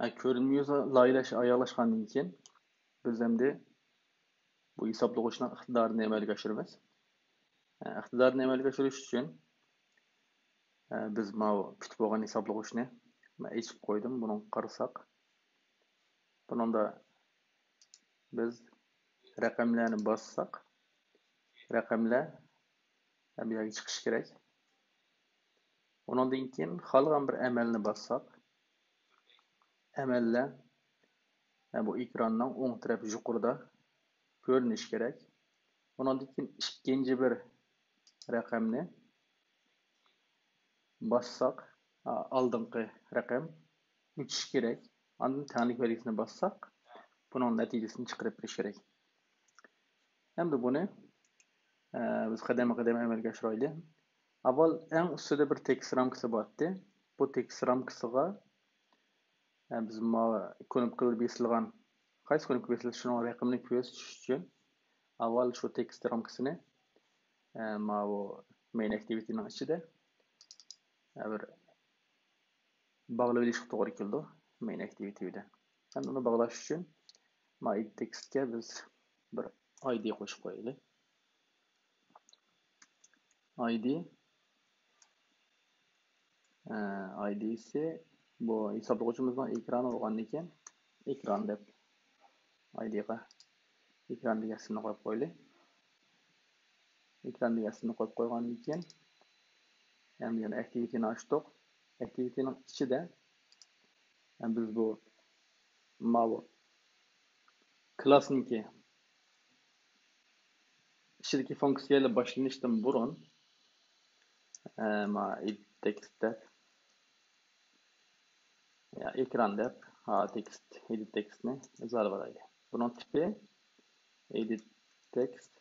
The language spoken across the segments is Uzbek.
Ko'rinma yuz ayarlashgandan keyin biz endi bu hisoblag'ichning iqtidorini amalga oshiramiz. Iqtidorni amalga oshirish uchun biz mana bitib bo'lgan hisoblag'ichni ochib qo'ydim. Buni qarasak, buningda biz raqamlarni bossak, raqamlar bu yerga chiqishi kerak. Undan keyin xohlagan bir amalni bossak, amallar bu ekranning o'ng taraf yuqorida ko'rinishi kerak. Undan keyin ikkinchi bir raqamni bossak, oldingi raqam o'tishi kerak. Ondan tanlik belgisini bossak, buning natijasini chiqarib berish kerak. Endi buni biz qadama-qadam amalga oshiraylik. Avval eng ustida bir tekst ramkasi bordi. Bu tekst ramkasiga biz knopkalar besilgan, qaysi knopka besilsa shuning raqamini ko'rsatish uchun avval shu tekst ramkasini bu main activity'ning ichida bir bog'lab to'g'ri keldi main activity bilan. Endi uni bog'lash uchun id textga biz bir id qo'shib qo'yaylik. id ise bu hisoblag'ichimizning ekrani bo'lgandan keyin ekran deb idga ekran degasini qo'yib qo'yaylik. Ekran degasini qo'yib qo'ygandan keyin endi yana activity'ni ochdik. Activity'ning ichida biz bu klassniki ichidagi funksiyalar boshlanishdan burun id text deb ekran deb text edit textni yozib olaylik. Buning tipi edit text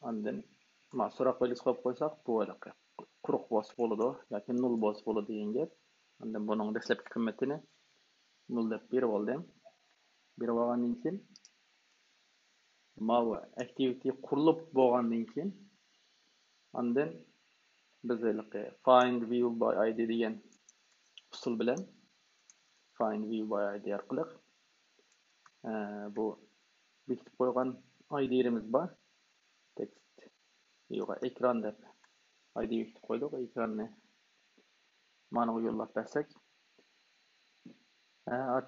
ondan so'roq belgisi qo'yib qo'ysak, bu quruq bosib bo'ladi yoki null bosib bo'ladi degan gap. Ondan buning dastlabki qiymatini null deb berib oldim. Berib olgandan keyin activity qurilib bo'lgandan keyin ondan biz find view by id degan usul bilan find view by id orqali bu bekitib qo'ygan id'imiz bor. Text ekran deb id bekitib qo'ydik. Ekranni mana bu yo'llab bersak,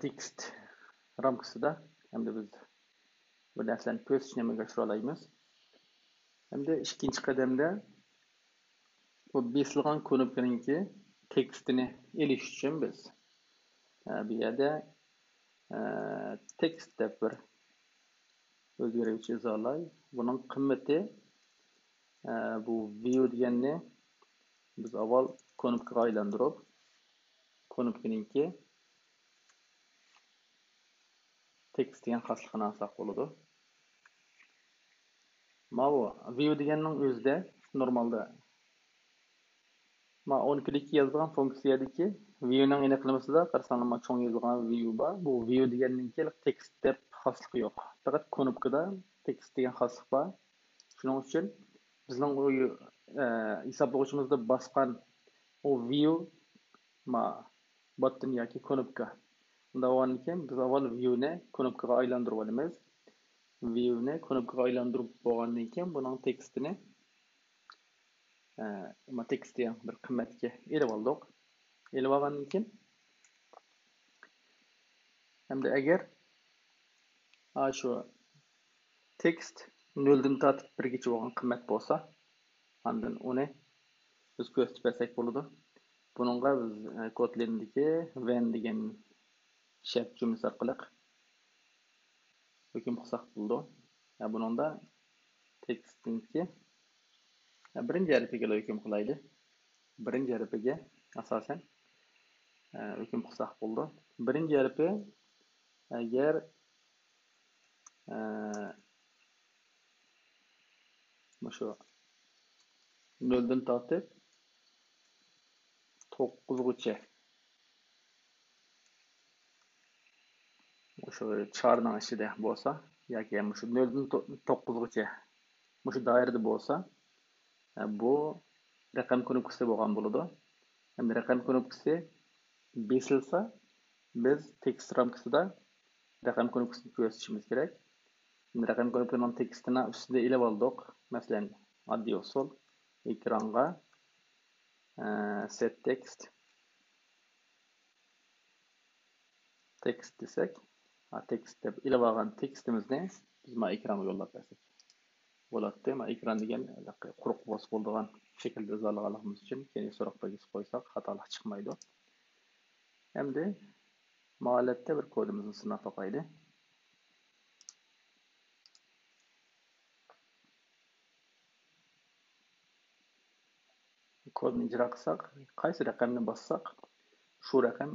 text ramkasida endi biz bu narsani ko'rsatishni amalga oshira olamiz. Endi ikkinchi qadamda bu besilgan knopkaningki tekstini elish uchun biz bu yerda text deb bir o'zgaruvchi imzolay. Buning qiymati bu view deganni biz avval knopkaga aylantirib, knopkaningki text degan xosligini olsak bo'ladi. Bu view deganning o'zida normalda 12'deki yozilgan funksiyadagi view'ning aniqlamasida qarasanglar cho'ng yozilgan view bor. Bu view deganninki text deb xosligi yo'q. Faqat knopkada text degan xoslik bor. Shuning uchun bizning hisoblag'ichimizda bosgan o view button yoki knopka. Unda bo'lgandan keyin biz avval view'ni knopkaga aylantirib olamiz. View'ni knopkaga aylantirib bo'lgandan keyin buning tekstini text degan bir qiymatga elib oldik. Elib olgandan keyin endi agar shu text 0 dan tortib 1 gacha bo'lgan qiymat bo'lsa, ondan uni biz ko'rsatib bersak bo'ladi. Buningga biz Kotlin'dagi when degan shart jumlasi orqali hukm qilsak bo'ladi. Buningda textningki birinchi harfiga hukm qilaylik. Birinchi harfiga asosan hukm qilsak bo'ldi. Birinchi harfi agar shu 0 dan tortib 9 gacha shu charning ichida bo'lsa yoki shu 0 dan 9 gacha shu doirada bo'lsa, bu raqam knopkasi bo'lgan bo'ladi. Endi raqam knopkasi besilsa, biz tekst ramkasida raqam knopkasini ko'rsatishimiz kerak. Endi raqam knopkasining tekstini ustida ilib oldik. Masalan, oddiy usul ekranga set text desak, text deb ilib olgan tekstimizni biz mana ekranga yo'llab bersak bo'ladi. Mana ekran degan quruq bosib bo'ladigan shaklda yozganligimiz uchun keyin so'roq belgisi qo'ysak xatolik chiqmaydi. Endi holatda bir kodimizni sinab boqaylik. Kodni ijro qilsak, qaysi raqamni bossak, shu raqam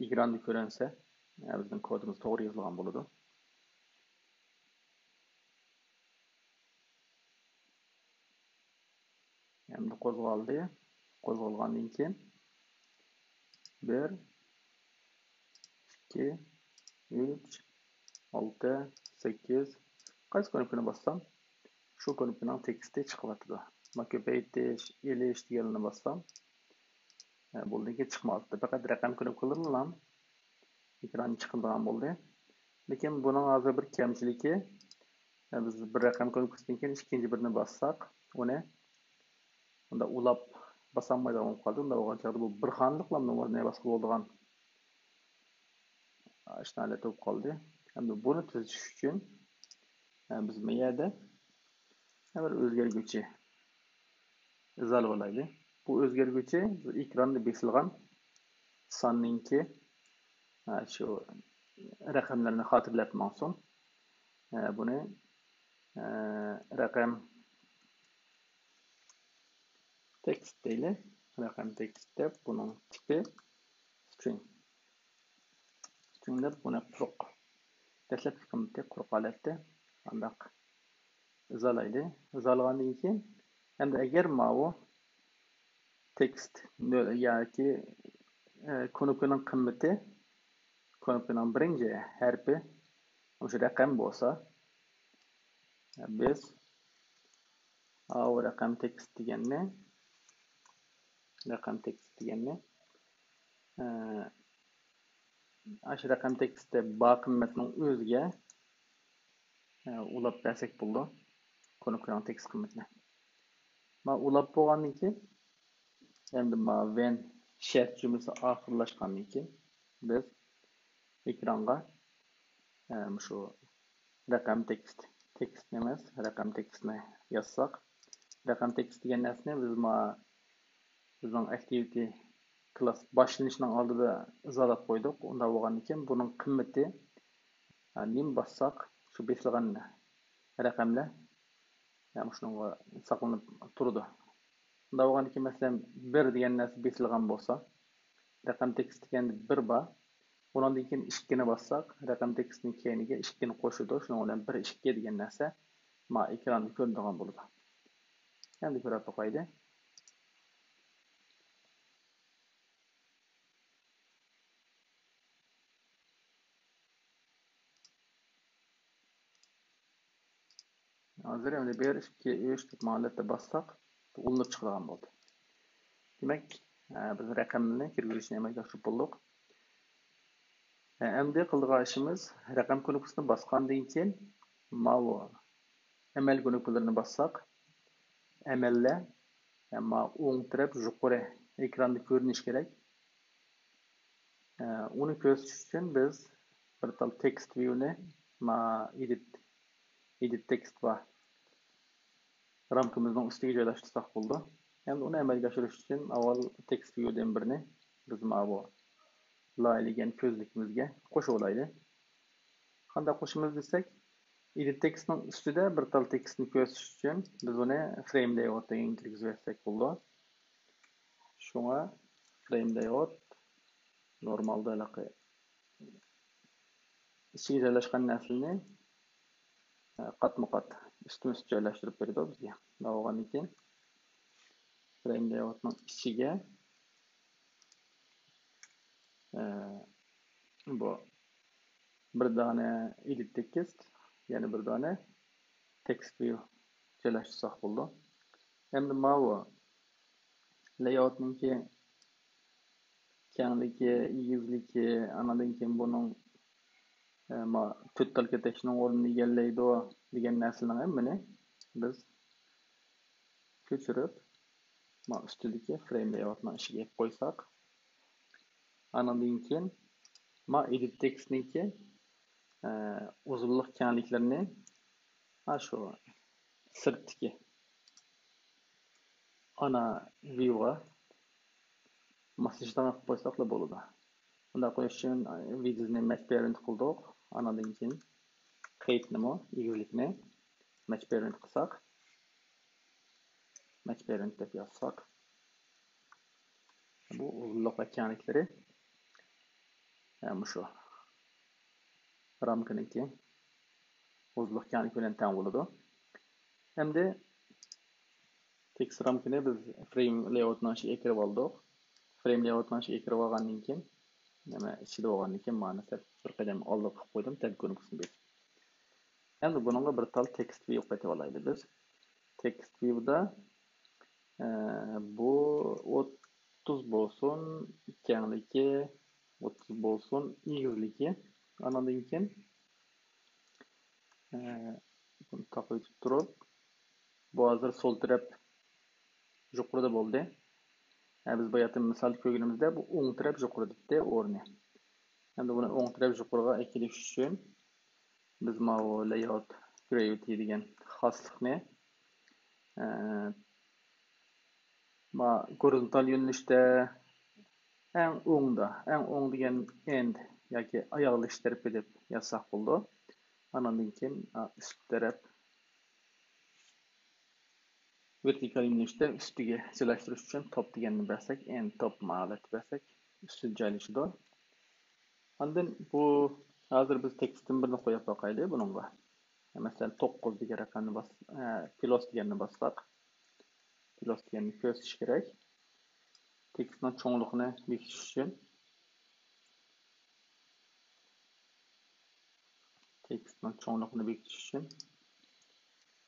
ekranda ko'rinsa, bizning kodimiz to'g'ri yozilgan bo'ladi. Endi qo'zg'aldi. Qo'zg'algandan keyin 1 2 3 6 8 qaysi knopkani bossam, shu knopkaning teksti chiqyapti. Mana ko'paytirish, elish deganini bossam, bo'ldi ki chiqmayapti. Faqat raqam knopkalarini ham ekran chiqilgan bo'ldi. Lekin buning hozir bir kamchiligi, biz bir raqam knopkasidan keyin ikkinchi birini bossak, unda ulab basamaydigan bo'lib qoldi. Unda bo'lgan chog'da bu bir xonliqlamni o'rniga bosib bo'ladigan ishlarni bo'lib qoldi. Endi buni tuzish uchun biz bu yerda bir o'zgarguvchi izolib olaylik. Bu o'zgarguvchi ekranda besilgan sonninki shu raqamlarni xotirlatmoqsin. Buni raqam text deylik. Raqam text deb buning tipi string. String deb buni quruq. Dastlabki qiymati quruq holatda undaq izolaylik. Izolagandan keyin endi agar mana text yoki knopkaning qiymati knopkaning birinchi harfi o'sha raqam bo'lsa, biz o raqam text deganni shu raqam tekstda bor qiymatning o'ziga ulab bersak bo'ldi. Knopkaning text qiymatini. Mana ulab bo'lgandan keyin endi mana when shart jumlasi oxirlashgandan keyin biz ekranga shu raqam text emas, raqam tekstni yozsak, raqam text degan narsani biz mana bizning activity class boshlanishining oldida izolab qo'ydik. Unda bo'lgandan keyin buning qiymati nim bossak, shu besilgan raqamlar shunga saqlanib turadi. Unda bo'lgandan keyin masalan 1 degan narsa besilgan bo'lsa, raqam text degan 1 bor. Bundan keyin 2 ni bossak, raqam tekstning keyiniga 2 ni qo'shadi. Shuning bilan 1 2 degan narsa mana ekranda ko'rinadigan bo'ladi. Endi ko'rib boqaylik. Hozir endi 1 2 3 deb holatda bossak, ulinib chiqadigan bo'ldi. Demak, biz raqamni kirgizishni amalga oshirib bo'ldik. Endi qiladigan ishimiz raqam knopkasini bosgandan keyin mana amal knopkalarini bossak, amallar o'ng taraf yuqori ekranda ko'rinishi kerak. Uni ko'rsatish uchun biz bir tal text view'ni edit text va ramkamizning ustiga joylashtirsak bo'ldi. Endi uni amalga oshirish uchun avval text view'dan birini biz mana bu laylagan ko'zlikimizga qo'shib olaylik. Qanday qo'shimiz desak, edit textning ustida bir tal tekstni ko'rsatish uchun biz uni frame layout degan kirgizib bersak bo'ldi. Shunga frame layout normalda ichiga joylashgan narsani qatma-qat ustma-ust joylashtirib berdi bizga. Bo'lgandan keyin frame layoutning ichiga bu bir dona edit text, ya'ni bir dona text view joylashtirsak bo'ldi. Endi mana layoutninki kengligi, egizligi, anadan keyin buning to'rttal ketishning o'rnini egallaydi degan narsalarni hammani biz ko'chirib ustidagi frame layoutni ishiga qo'ysak, anadan keyin edit textniki uzunlik kengliklarni shu sirtdagi ana viewga masajdan qilib qo'ysak bo'ladi. Bunda qo'yish uchun videoni match parent qildik. Anadan keyin heightni egizlikni match parent qilsak, match parent deb yozsak, bu uzunlik va kengliklari shu ramkaniki uzunlik kenglik bilan teng bo'ladi. Endi text ramkani biz frame layoutni ichiga kirib oldik. Frame layoutni ichiga kirib olgandan keyin ichida bo'lgandan keyin ma'nosi bir qadam oldi qilib qo'ydim, tab ko'rinishi bor. Endi bunga bir tal text view qaytib olaylik biz. Text viewda bu 30 bo'lsin, kengligi 30 bo'lsin, egizligi. Anadan keyin buni taqib turib, bu hozir sol taraf yuqorida bo'ldi. Biz bu yerda misol ko'rganimizda bu o'ng taraf yuqoridagi o'rni. Endi buni o'ng taraf yuqoriga ekilish uchun biz mana layout gravity degan xoslikni horizontal yo'nalishda eng o'ng degan end yoki oyoqlish tarafi deb yozsak bo'ldi. Anadan keyin ust taraf vertikal yo'nalishda ustiga joylashtirish uchun top deganni bossak, end top ma'lumot bossak, ustiga joylashadi. Ondan bu hozir biz tekstni birini qo'yib boqaylik buningga. Masalan 9 degan raqamni plus deganni bossak, plus deganni ko'rsatish kerak. Tekstning cho'ngligini bekitish uchun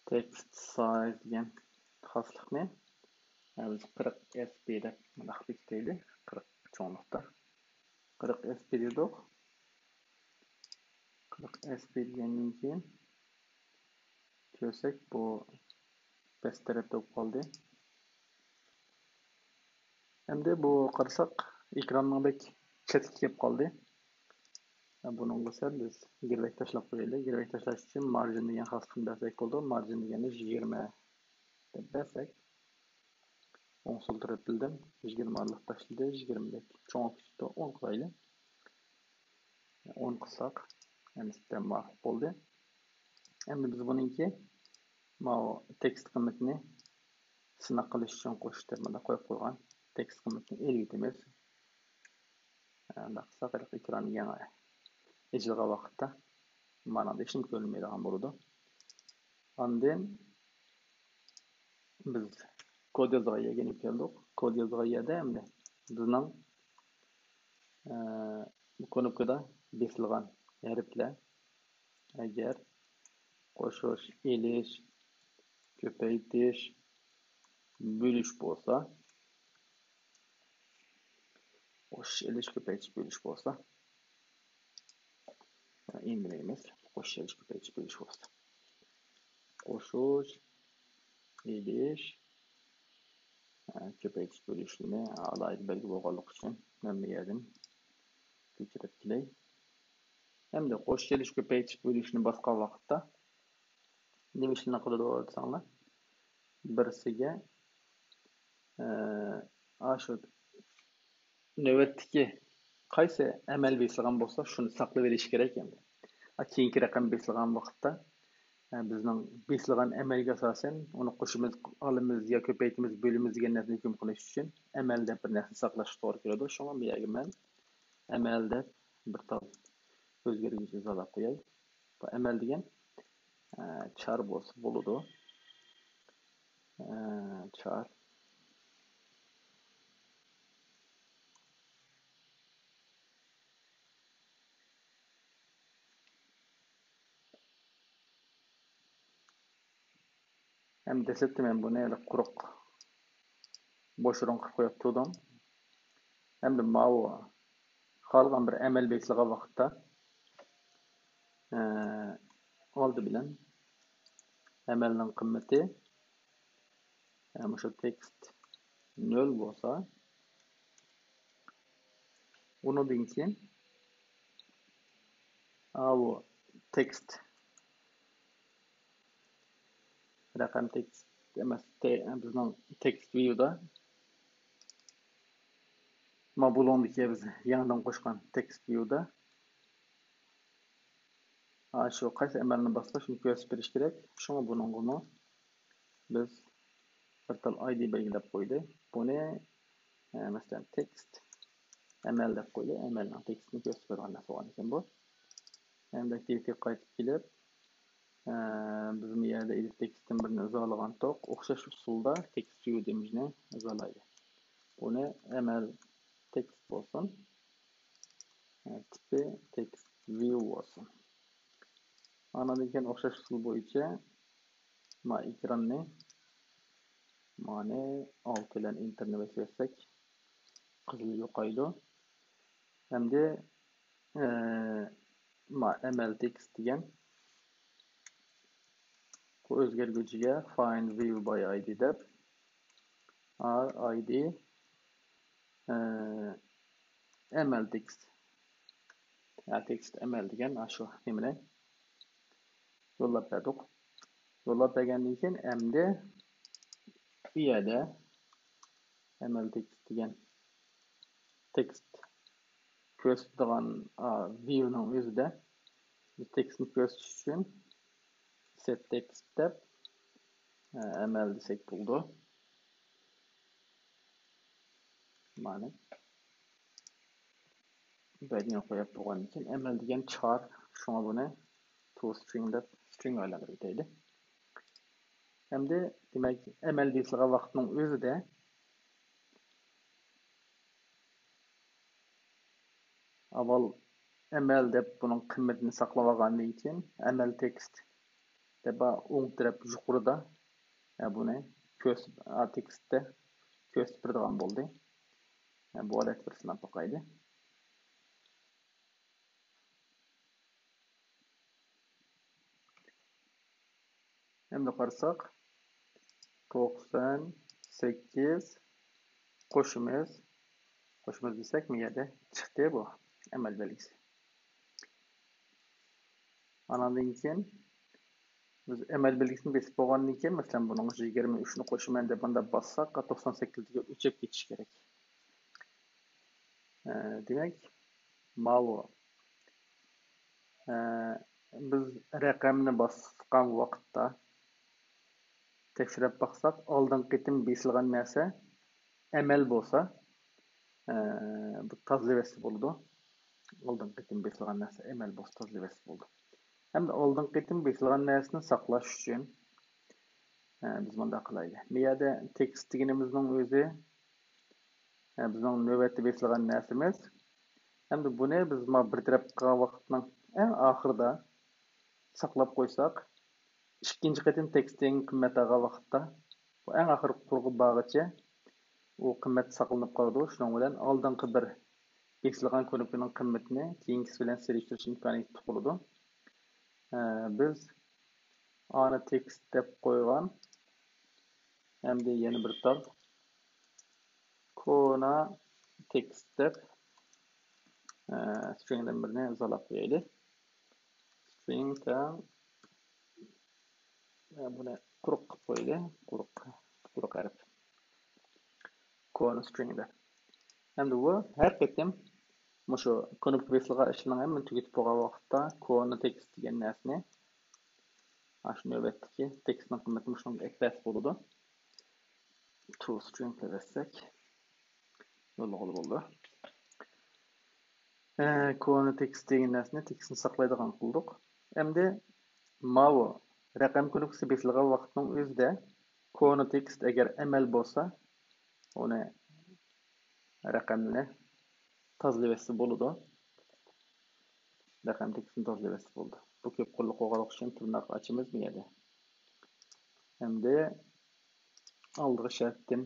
text size degan xoslikni biz 40 sp deb bekitaylik. 40 cho'nglikda 40 sp dedik. 40 sp degandan keyin ko'rsak bu past tarafda qoldi. Endi bu qarasak ekranning chetga kelib qoldi. Buningga biz girbak tashlab qo'yaylik. Girbak tashlash uchun margin degan xoslikni bossak bo'ldi. Margin degani 20 deb bossak, o'ng sol taraf bildim. 20 alik tashladi, 20 deb cho'nglikda 10 qo'yaylik. 10 qilsak, nisbatan ma'qul bo'ldi. Endi biz buningki text qiymatini sinaq qilish uchun qo'shish terminalda qo'yib qo'ygan text qiymatini elitimiz. Qilsak ekran yana ijro vaqtda mana hech kim ko'rinmaydigan bo'ladi. Ondan biz kod yozg'iga kelib keldik. Kod yozg'ida endi bizning bu knopkada besilgan harflar agar qo'shish, elish, ko'paytirish, bo'lish bo'lsa, qo'shish, elish, ko'paytirish, bo'lish bo'lsa, emas, qo'shish, elish, ko'paytirish, bo'lish bo'lsa, qo'shish, elish, ko'paytirish, bo'lishni alohida belgi bo'lganlik uchun mana yerdan ko'chirib kelay. Endi qo'shish, elish, ko'paytirish, bo'lishni bosgan vaqtda nima ishni qiladi desanglar, birisiga shu navbatdagi qaysi amal besilgan bo'lsa, shuni saqlab olish kerak endi. Keyingi raqam besilgan vaqtda bizning besilgan amalga asosan uni qo'shimiz, olimiz yo ko'paytirimiz, bo'limiz degan narsani hukm qilish uchun amal deb bir narsa saqlash to'g'ri keladi. Shunga bu yerga men amal deb bir tal o'zgaruvchi solib qo'yay. Bu amal degan char bo'lsa bo'ladi. Char hem desatda men buni quruq boş orun qilib qo'yib turdim. Endi mau qolgan bir amal besilgan vaqtda oldi bilan amalning qimmati o'sha tekst 0 bo'lsa, undan keyin bu tekst raqam tekst emas, bizning tekst view'da bulondagi biz yangidan qo'shgan tekst view'da shu qaysi amalni bassa shuni ko'rsatib berish kerak. Shunga buningga biz bir tal id belgilab qo'ydik. Buni masalan tekst amal deb qo'ydik. Amalning tekstini ko'rsatib bergan narsa bo'lgan ekan bu. Endi activity qaytib kelib, biz bu yerda edit tekstdan birini imzolagan to'q, o'xshash usulda text view demishni imzolaydi. Buni amal text bo'lsin. Tipi text view bo'lsin. Anadan keyin o'xshash usul bo'yicha ekranni mana alt bilan enterni bossak qizil yo'qaydi. Endi ml text degan bu o'zgarguvchiga find view by id deb id ml text text ml degan shu nimani yo'llab berdik. Yo'llab bergandan keyin endi bu yerda ml text degan text ko'rsatadigan view'ning o'zida biz tekstni ko'rsatish uchun set text deb ml desak bo'ldi. Mana buni qo'yib qo'ygan uchun ml degan char, shunga buni toString deb string aylantirib deydi. Endi demak ml deyilgan vaqtning o'zida avval ml deb buning qiymatini saqlab olgandan keyin ml text deb o'ng taraf yuqorida buni tekstda ko'rsatib beradigan bo'ldi. Bu holat bir sinab boqaydi. Endi qarasak 98 qo'shimiz desak bu yerda chiqdi bu amal belgisi. Andan keyin biz amal belgisini besib bo'lgandan keyin masalan buning 23 ni qo'shiman deb bunda bassak 98 ga o'chib ketish kerak. Demak, mau biz raqamni bosgan vaqtda tekshirib baqsak, oldingi qitim besilgan narsa amal bo'lsa, bu tozlavasi bo'ladi. Oldingi qitim besilgan narsa amal bo'lsa tozlavasi bo'ladi. Hamda oldingi qitim besilgan narsani saqlash uchun biz bunda qilaylik. Bu yerda tekst deganimizning o'zi bizning navbatda besilgan narsamiz. Endi buni biz bir taraf qilgan vaqtning eng oxirida saqlab qo'ysak, ikkinchi qitim teksting qiymat olgan vaqtda bu eng oxirgi qurg'i bag'icha u qiymat saqlanib qoladi. Shuning bilan oldingi bir besilgan ko'nikmaning qiymatini keyingisi bilan serishtirish imkoni tug'iladi. Biz ana text deb qo'ygan hamda yana bir tal kona text deb stringdan birini imzolab qo'yaylik. String buni quruq qilib qo'yaylik. Quruq harf. Kona string deb. Endi bu har qitim shu ko'nikma besilgan ishning hamma tugatib bo'lgan vaqtda kona text degan narsani shu navbatdagi tekstning qiymatini shunga eklas bo'ladi. toString qilasak yo'lg'ili bo'ldi. Kona text degan narsani tekstni saqlaydigan qildik. Endi mau raqam ko'nikmasi besilgan vaqtning o'zida kona text agar amal bo'lsa, uni raqamni tozlavasi bo'ladi. Raqam tekstni tozlavasi bo'ldi. Bu ko'p qo'lliq qo'g'aloq uchun tirnoq ochimiz bu yerda. Endi aldığı şərtdən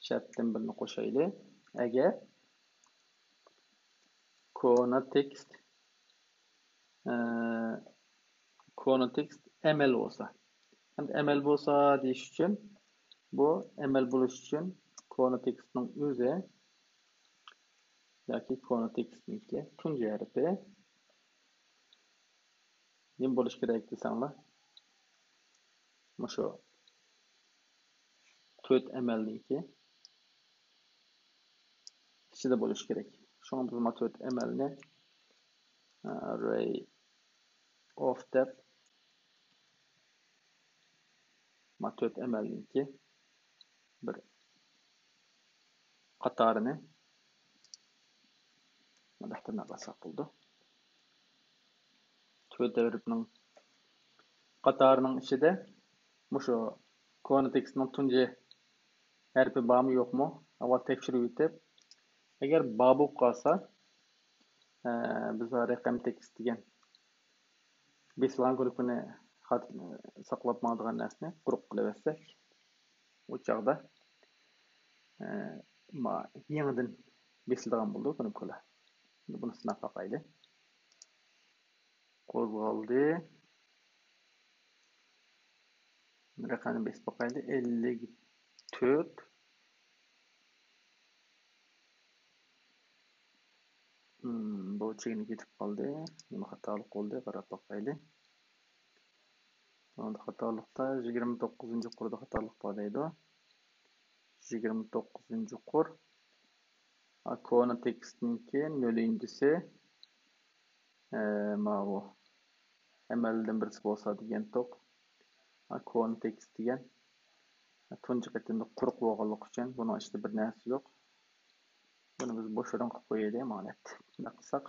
şartdan birini qo'shaylik. Agar context ML bo'lsa. Endi ML bo'lsa deyish uchun bu ML bo'lish uchun conotextning o'zi yoki conotextniki tunji harfi nima bo'lish kerak desanglar, shu 4 mlniki ichida bo'lish kerak. Shunga biz 4 mlni array of deb 4 mlniki bir qatorini madaxtirna qilsak bo'ldi. 4 veribning qatorining ichida shu conotextning tunji harfi bormi yo'qmi? Avval tekshirib o'tib, agar bor bo'lib qolsa, biz raqam text degan besilgan guruhini saqlab qoladigan narsani quruq qilib bersak, u chaqda yangidan besilgan bo'ldi guruhlar. Buni sinab boqaylik. Qo'zg'aldi. Raqamni besib boqaylik. 54 bu chegini ketib qoldi. Nima xatolik bo'ldi? Qarab boqaylik. Bunda xatolikda 29-qurda xatolik bor deydi. 29-qur. Conotextniki 0-si bu ML'dan birisi bo'lsa degan to'q. Context degan tunji qatimda quruq bo'lganligi uchun buni ichida bir narsa yo'q. Buni biz bo'shdan qilib qo'yaylik, mana. Buni qilsak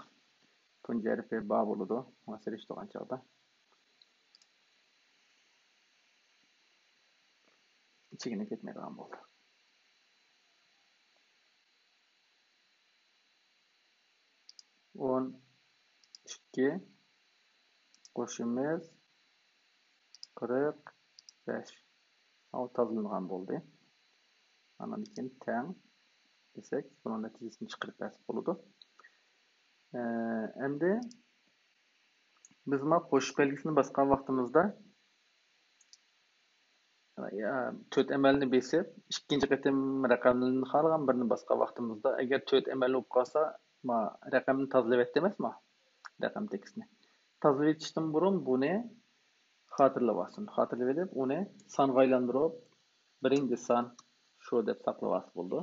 tunji harfi bor bo'ladi. Masala ish turgan chog'da. Ichigini ketmaydigan bo'ldi. On 2 qo'shimiz 45 tozlangan bo'ldi. Ana keyin teng desak, buning natijasini chiqarib bersak bo'ladi. Endi biz qo'shib belgisini bosgan vaqtimizda 4 mlni besib, ikkinchi qatim raqamlarni xalgan birini bosgan vaqtimizda agar 4 ml bo'lib qolsa, raqamni tozalab etdi emasmi? Raqam tekstni. Tozalab etishdan burun buni xotirlab olsin. Xotirlab edib, uni songa aylantirib, birinchi son shu deb saqlab olsa bo'ldi.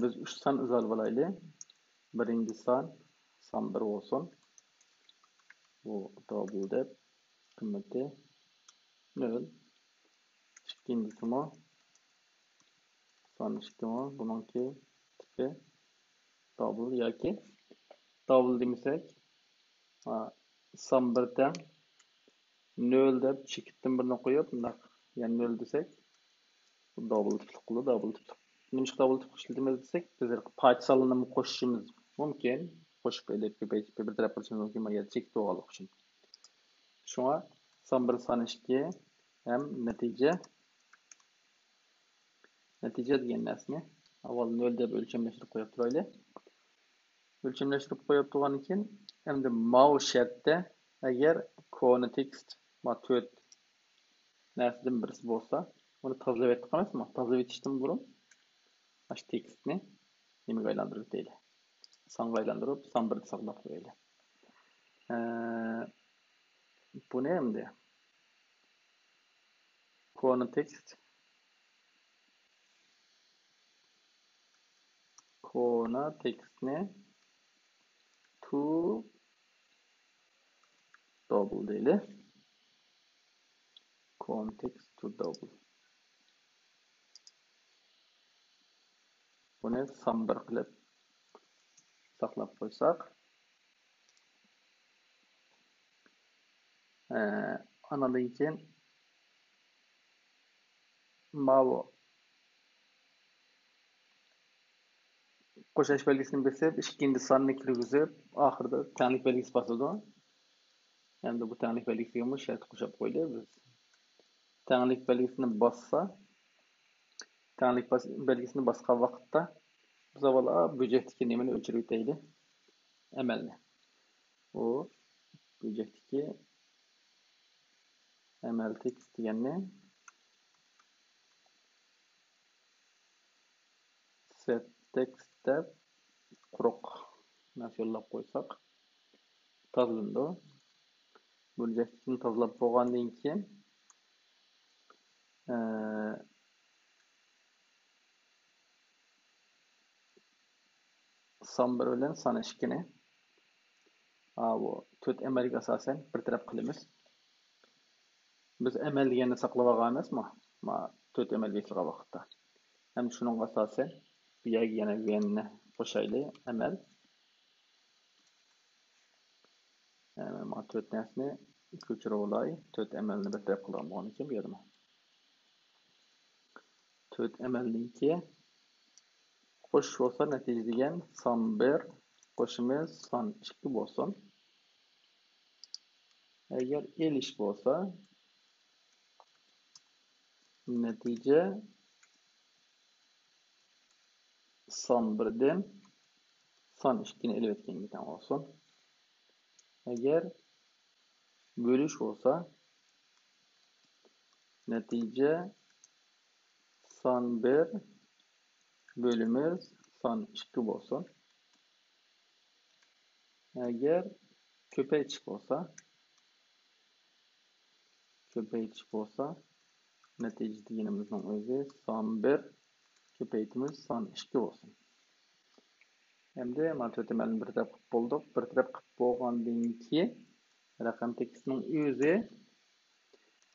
Biz 3 son izolab olaylik. Birinchi son 1 bo'lsin. Bu double deb qiymati 0. İkincisi mi? Son 2 mi? Bununki tipi double yoki double demisek son 1'den 0 deb chekitdan birini qo'yib, yani 0 desek double tipli qildi, double tipli. Nimishqa double tipli ishlatamiz desek, biz parchalarni qo'shishimiz mumkin. Qo'shib bir taraf qilishimiz mumkin, ya chekit bo'lganlik uchun. Shunga son 1 son 2 ham natija degan narsani avval 0 deb o'lchamlashtirib qo'yib turaylik. O'lchamlashtirib qo'yib turgandan keyin endi mau shartda agar context 4 narsadan birisi bo'lsa, uni tozalab etdik emasmi? Tozalab etishdan burun shu tekstni nimaga aylantirib deylik. Songa aylantirib, son 1 saqlab qo'yaylik. Buni endi conotextni to double deylik. Context to double. Buni son 1 qilib saqlab qo'ysak, anadan keyin mau qo'shish belgisini besib, ikkinchi sonni kirgizib, oxirida tanglik belgisi bosadi. Endi bu tanglik belgisiga shart qo'shib qo'ydik biz. Tanglik belgisini bossa, tanglik belgisini basgan vaqtda biz avvalo böjekteki nemini o'chirib o'taylik. Amalni. U böjekteki amal text deganni set text deb quruq narsa yo'llab qo'ysak tozalandi. Böjektini tozalab bo'lgandan keyin son 1 bilan son 2 ni bu 4 amalga asosan bir taraf qilamiz. Biz amal deganni saqlab olgan emasmi? 4 amal bekilgan vaqtda. Hem shuning asosan bu yerga yana venni qo'shaylik. Amal 4 narsani ko'chirib olay. 4 amalni bir taraf qilgan bo'lgan ekan bu yerda. 4 amaldan keyin qo'shish bo'lsa natija degan son 1 qo'shimiz son 2 bo'lsin. Agar elish bo'lsa natija son 1 dan son 2 ni elib o'tganga olsin. Agar bo'lish bo'lsa natija son 1 bölümümüz son 2 bo'lsin. Agar ko'paytirish bo'lsa natija deganimizning o'zi son 1 ko'paytimiz son 2 bo'lsin. Endi mana bu temelni bir taraf qilib bo'ldik. Bir taraf qilib bo'lgandan keyin raqam tekstining o'zi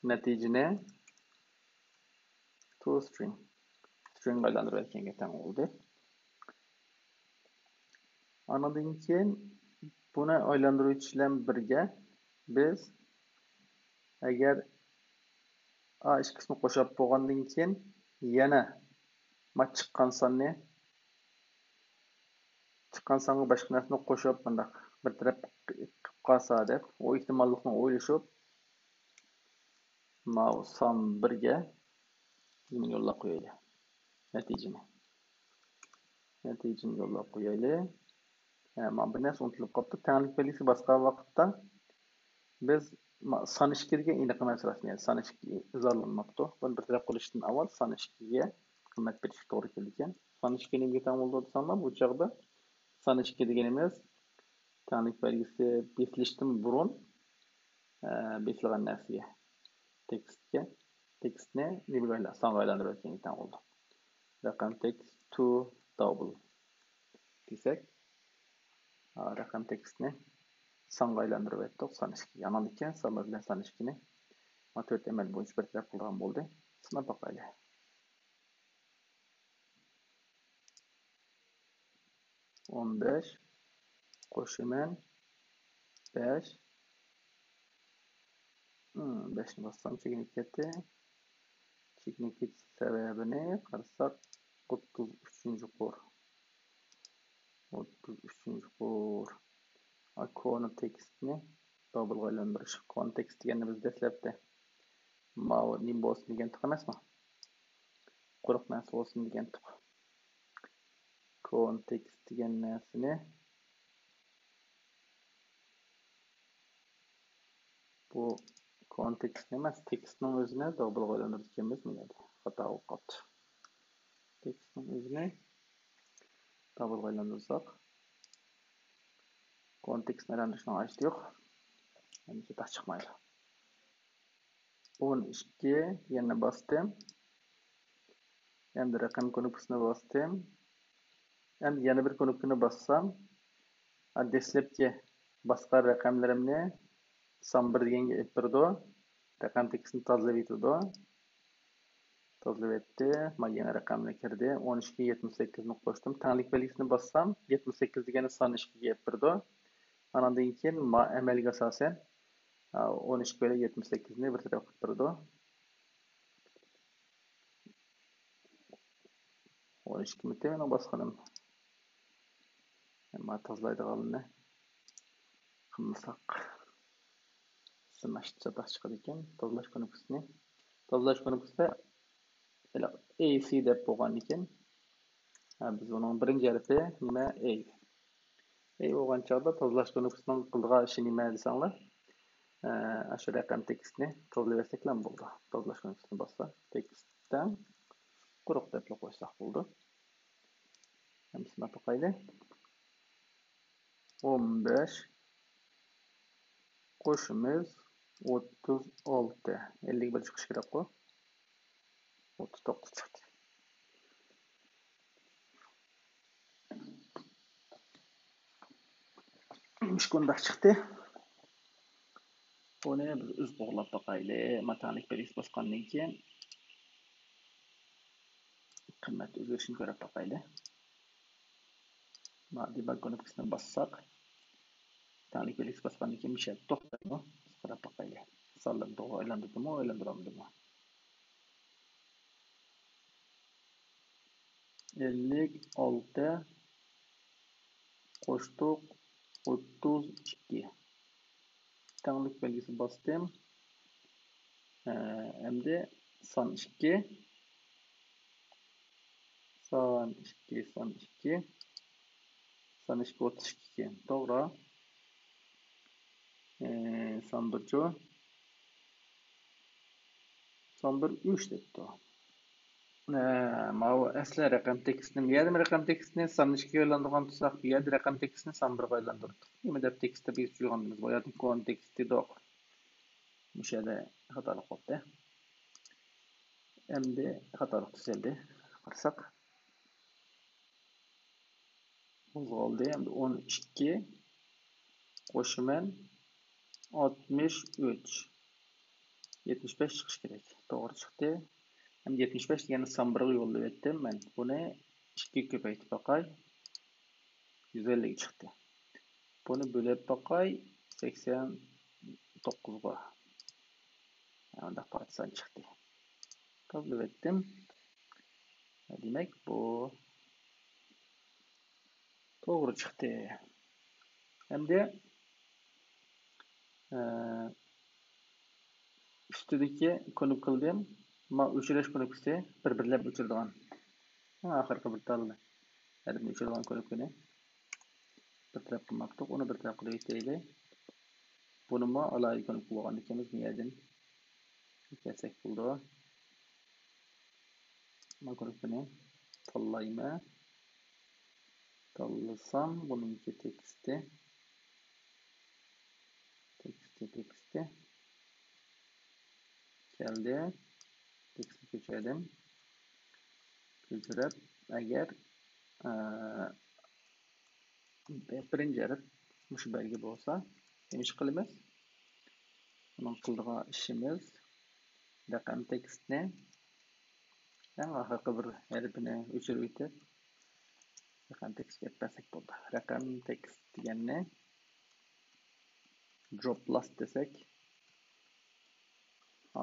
natijani toString aylantirib aytganga teng bo'ldi. Anadan keyin buni aylantiruvchi bilan birga biz agar a ikkisini qo'shib bo'lgandan keyin yana chiqqan songa boshqa narsani qo'shib bundaq bir taraf qilib qolsa deb o ehtimollikni o'ylashib son 1 ga nima yo'llab qo'yaylik. Natijani yo'llab qo'yaylik. Mana bir narsa unutilib qolibdi. Tanglik belgisi basgan vaqtda biz son 2 degan aniq emas rasmiy. Son 2 izohlanmoqda. Buni bir taraf qilishdan avval son 2 ga qimmat berish to'g'ri kelgan. Son 2 nimga teng bo'ldi desanlar, bu chaqda son 2 deganimiz tanglik belgisi besilishdan burun besilgan narsaga tekstni nimaga songa aylantirib o'tganga teng bo'ldi. Raqam text to double desak raqam tekstni songa aylantirib o'tdik. Son 2 yanan ekan, son 1 bilan son 2 ni 4 amal bo'yicha bir taraf qilgan bo'ldi. Sinab boqaylik. o'n besh qo'shimin 5 5 ni bossam chekinib ketdi. Chekinib ketish sababini qarasak 33-qor. Konu tekstni double aylantirish. Konu tekst deganni biz dastlabda nim bo'lsin degan tiq emasmi? Quruq narsa bo'lsin degan tiq. Konu tekst degan narsani bu kontekst emas, tekstning o'zini double aylantirishimiz mumkin. Xato qoldi. Tekstning o'zini double aylantirsak kontekstni aylantirishning hojati yo'q. Endi chetga chiqmaydi. 12 yana bosdim. Endi raqam knopkasini bosdim. Endi yana bir knopkani bossam, dastlabki boshqa raqamlarimni son 1 deganga olib turdi. Raqam tekstini tozalab etdi. Tozalab etdi. Mana yana raqamni kirdi. 12 ga 78 ni qo'shdim. Tanglik belgisini bossam, 78 degani son 2 ga olib turdi. Andan keyin amalga asosan 12 bilan 78 ni bir taraf qilib turdi. 12 mitini bosqanim. Mana tozalaydiganini qilmasak smash chiqadi ekan. Tozalash knopkasini AC deb bo'lgan ekan. Biz uning birinchi harfi nima? A bo'lgan chog'da tozalash ko'nikmasining qildigan ishi nima desanglar, shu raqam tekstni tozalaversak ham bo'ldi. Tozalash ko'nikmasini bossa, tekstdan quruq deb qo'ysak bo'ldi. Hammasini to'qaydi. 15 qo'shimiz 36. 51 chiqish kerak ku. 39 chiqdi. Shunday chiqdi. Buni biz o'z bog'lab boqayli. Matanik belgisi bosgandan keyin qiymat o'zgarishini ko'rib boqayli. Debug ko'nikmasini bossak, matanik belgisi bosgandan keyin misha to'xtaydi. Qarab boqayli. Sonlarni to'g'ri aylantirdimi, aylantirmadimi? 56 qo'shdik 32. Tanglik belgisi bosdim. Endi son 2 32. To'g'ri. Son 1 son 3 debdi. Mana bu asli raqam tekstini, bu yerda raqam tekstini son 2ga aylantirgan tursak, bu yerda raqam tekstini son 1ga aylantirdik. Nima deb tekstda biz tushirganmiz? Bu yerda konteksti yo'q. Bu yerda xatolik bo'ldi. Endi xatolik tuzaldi. Qarasak. Qo'zg'aldi. Endi 12 qo'shiman 63. 75 chiqish kerak. To'g'ri chiqdi. Endi 75 degani son 1ga yo'llab etdim men. Buni 2 ga ko'paytirib boqay. 150 chiqdi. Buni bo'lib boqay 89 ga. Unda patsan chiqdi. Kabul etdim. Demak bu to'g'ri chiqdi. Endi ustidagi ko'nib qildim. Ma o'chirish ko'nikmasi bir-birlab o'chiradigan. Oxirgi bir talni. Hadni o'chiradigan ko'nikmani bir taraf qilmoqdik. Uni bir taraf qilib aytaylik. Buni ma alayli ko'nikma bo'lgan ekanmiz. Bu yerdan kelsak bo'ldi. Ma ko'nikmani tanlayman. Tanlasam buningki teksti. Geldi. Tekstni ko'chirdim. Ko'chirib, agar birinchi harf mush belgi bo'lsa, nima ish qilamiz? Bunun qildigan ishimiz raqam tekstni eng oxirgi bir harfini o'chirib o'tib, raqam tekstga yetkazsak bo'ldi. Raqam tekst deganni drop last desak,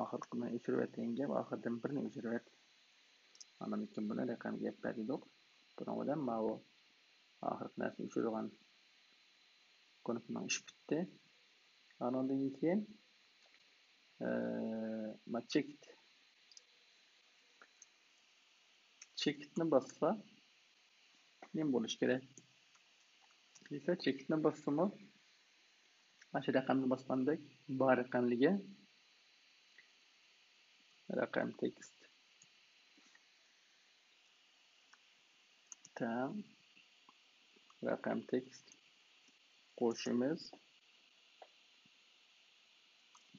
oxirgini o'chirib o'tganga, oxirdan birini o'chirib o'tib, ana lekin buni raqamga yetkazdik. Buni bilan mana oxirgi narsa o'chirgan ko'nikmaning ishi bitdi. Andan keyin checkitni bossa nima bo'lish kerak? Esa checkitni bossami, mana shu raqamni bosgandek bor raqamligi raqam tekst tam raqam tekst qo'shimiz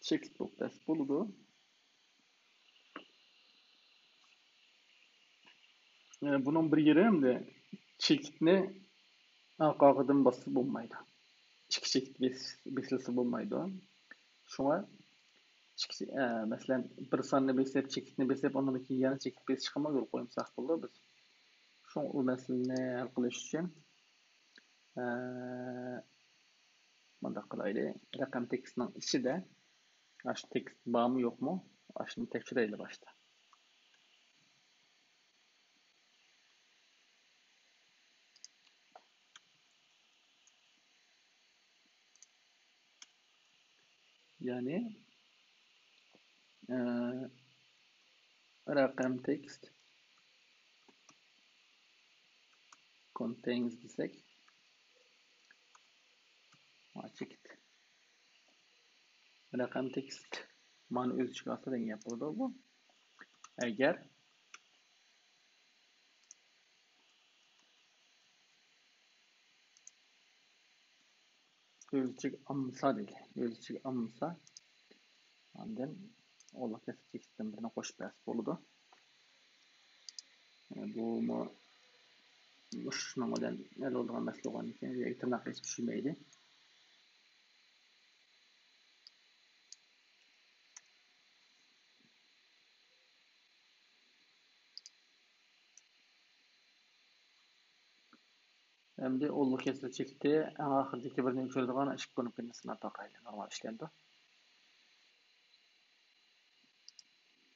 checkit nuqtasi bo'ladi. Bunun bir yeri hamda checkitni orqadan bosib bo'lmaydi. Ikki checkit besilsa bo'lmaydi. Shunga masalan bir sonni beslab checkitni beslab ondan keyin yana checkit besish qilma yo'l qo'yimsak bo'ldi biz. Shu masalani hal qilish uchun bunday qilaylik. Raqam tekstning ichida shu tekst bormi yo'qmi? Shuni tekshiraylik boshda. Ya'ni raqam text contains desak, chekit. Raqam text mani o'z ichiga olsa degan gap bo'ldi bu. Agar o'z ichiga olmasa deydi. O'z ichiga olmasa, ondan Alloh kasb tekstdan birini qo'shib bersa bo'ladi. Bu shuning bilan nima bo'lgan masala bo'lgan ekan, tirnoq hech tushmaydi. Endi Alloh kasb chekdi, eng oxirdagi birini o'chiradigan ish ko'nikini sinab taqayli. Normal ishlaydi.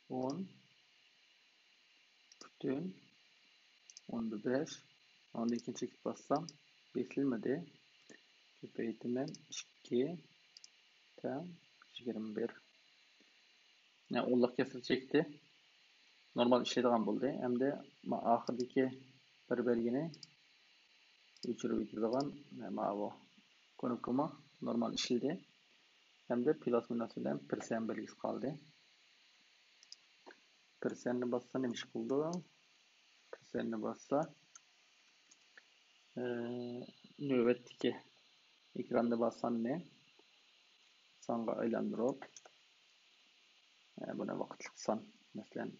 10 butun 15 ondan keyin chekib bassam besilmadi. Ko'paytiraman 2 tam 21. Yani Alloh kasb chekdi. Normal ishlaydigan bo'ldi. Endi oxirdagi bir belgini o'chirib o'tadigan mana bu ko'nikma normal ishlaydi. Endi plus minus bilan persen belgisi qoldi. Persenni bassa nima ish qildi? Persenni bassa navbatdagi ekranda bassam ne? Songa aylantirib buni vaqtli son, masalan